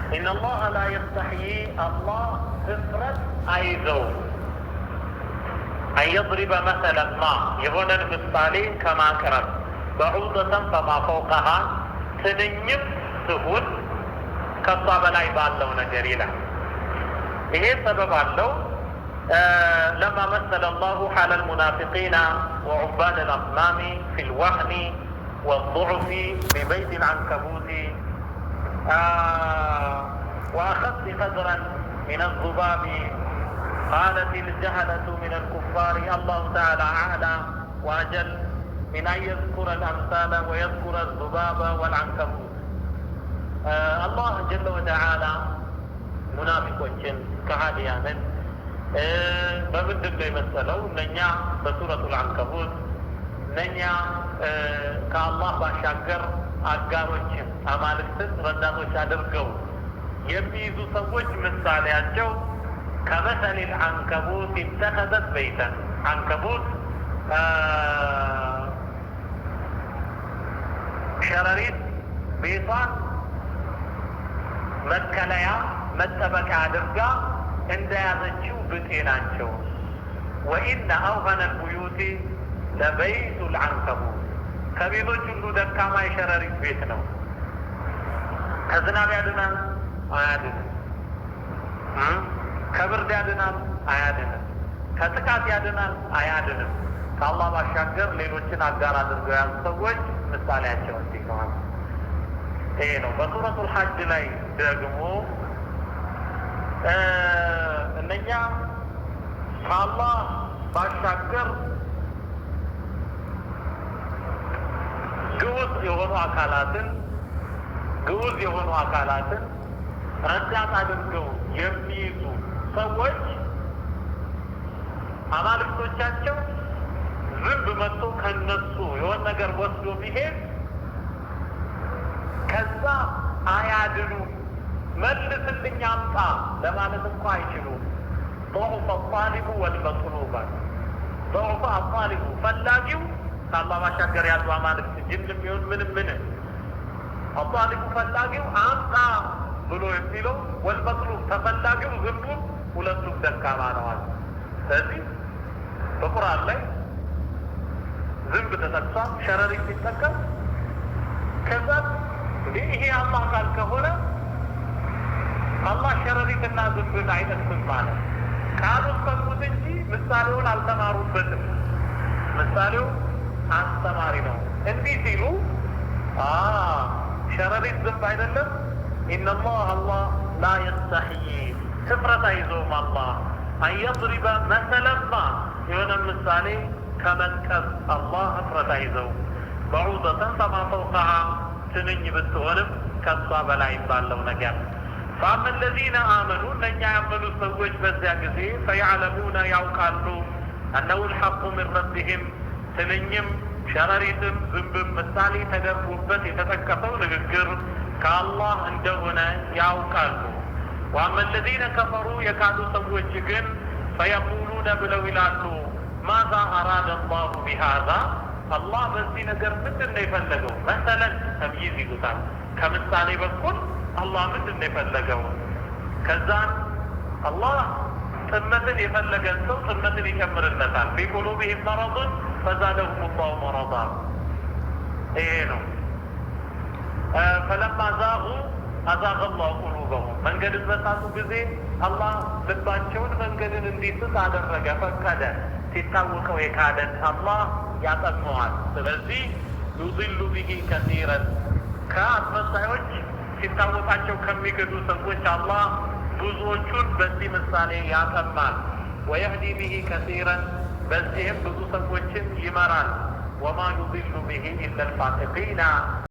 إن الله لا يستحيي الله ፍጥረት አይዘው أن يضرب مثلا ما የሆነ ምሳሌ ከማቅረብ بعوضة فما فوقها ትንኝም ትሁን ከሷ በላይ ባለው ነገር ይላል። ይሄ ሰበብ አለው። لما مثل الله حال المنافقين وعباد الأصنام في الوهن والضعف ببيت العنكبوت وأخذت قدرا من الذباب. قالت الجهلة من الكفار الله تعالى أعلى وأجل من أن يذكر الأمثال ويذكر الذباب والعنكبوت. الله جل وتعالى منافقين كهاديانا በምንድን ነው የመሰለው? እነኛ በሱረቱል አንከቡት እነኛ ከአላህ ባሻገር አጋሮችን አማልክትን ረዳቶች አድርገው የሚይዙ ሰዎች ምሳሌያቸው ከመሰሊል አንከቡት ኢተኸዘት በይተን አንከቡት ሸረሪት ቤቷን መከለያ መጠበቂያ አድርጋ እንደያዘችው ብጤ ናቸው። ወኢነ አውሀነ ልቡዩቲ ለበይቱ ልዓንከቡት ከቤቶች ሁሉ ደካማ የሸረሪት ቤት ነው። ከዝናብ ያድናል? አያድንም። ከብርድ ያድናል? አያድንም። ከጥቃት ያድናል? አያድንም። ከአላህ ባሻገር ሌሎችን አጋር አድርገው ያሉ ሰዎች ምሳሌያቸው እንዲህ ነው። ይሄ ነው። በሱረቱል ሐጅ ላይ ደግሞ እነኛ ከአላህ ባሻገር ግዑዝ የሆኑ አካላትን ረዳት አድርገው የሚይዙ ሰዎች አማልክቶቻቸው ዝንብ መጥቶ ከነሱ የሆነ ነገር ወስዶ ቢሄድ ከዛ አያድኑ መልስልኝ አምጣ ለማለት እንኳ አይችሉም። ضعف الطالب والمطلوب ضعف الطالب ፈላጊው ከአላህ ባሻገር ያሉ አማልክት ጅንም ይሁን ምንም الطالب ፈላጊው አምጣ ብሎ የሚለው والمطلوب ተፈላጊው ዝንቡ ሁለቱም ደካማ ነዋል። ስለዚህ በቁርአን ላይ ዝንብ ተጠቅሷል፣ ሸረሪት ሲጠቀም ከዛ ይሄ አላህ ቃል ከሆነ አላህ ሸረሪትና ዝንብን አይጠቅስም ማለት ቃሉን ሰሙት እንጂ ምሳሌውን አልተማሩበትም። ምሳሌው አስተማሪ ነው። እንዲህ ሲሉ ሸረሪት ዝንብ አይደለም። ኢነላህ አላህ ላ የስተሕይ ትፍረት አይዞም አላህ አን የድሪበ መሰለማ የሆነ ምሳሌ ከመጥቀስ አላህ እፍረት አይዘው በዑደተን ፈማ ፈውቀሃ ትንኝ ብትሆንም ከሷ በላይ ባለው ነገር ፈአመ ለዚነ አመኑ እነኛ ያመኑ ሰዎች በዚያ ጊዜ ፈየዕለሙነ ያውቃሉ አነሁ ልሐቁ ምን ረቢህም ትንኝም ሸረሪትም ዝንብም ምሳሌ ተደርጎበት የተጠቀሰው ንግግር ከአላህ እንደሆነ ያውቃሉ። ወአመ ለዚነ ከፈሩ የካዱ ሰዎች ግን ፈየቁሉነ ብለው ይላሉ ማዛ አራደ አላሁ ቢሃዛ አላህ በዚህ ነገር ምንድን ነው የፈለገው? መሰለን ተምይዝ ይሉታል። ከምሳሌ በኩል አላህ ምንድን ነው የፈለገው? ከዛን አላህ ጥመትን የፈለገን ሰው ጥመትን ይጨምርለታል። ፊ ቁሉቢሂም መረዱን ፈዛደሁም ላሁ መረዳ። ይሄ ነው። ፈለማ ዛጉ አዛገ ላሁ ቁሉበሁም መንገድን በሳቱ ጊዜ አላህ ልባቸውን መንገድን እንዲስት አደረገ፣ ፈቀደ። ሲታወቀው የካደን አላህ ያጠመዋል። ስለዚህ ዩድሉ ቢሂ ከሲረን ከአስመሳዮች ሲታወቃቸው ከሚገዱ ሰዎች አላህ ብዙዎቹን በዚህ ምሳሌ ያጠማል። ወየህዲ ቢሂ ከሲረን በዚህም ብዙ ሰዎችን ይመራል። ወማ ዩድሉ ቢሂ ኢላ ልፋሲቂና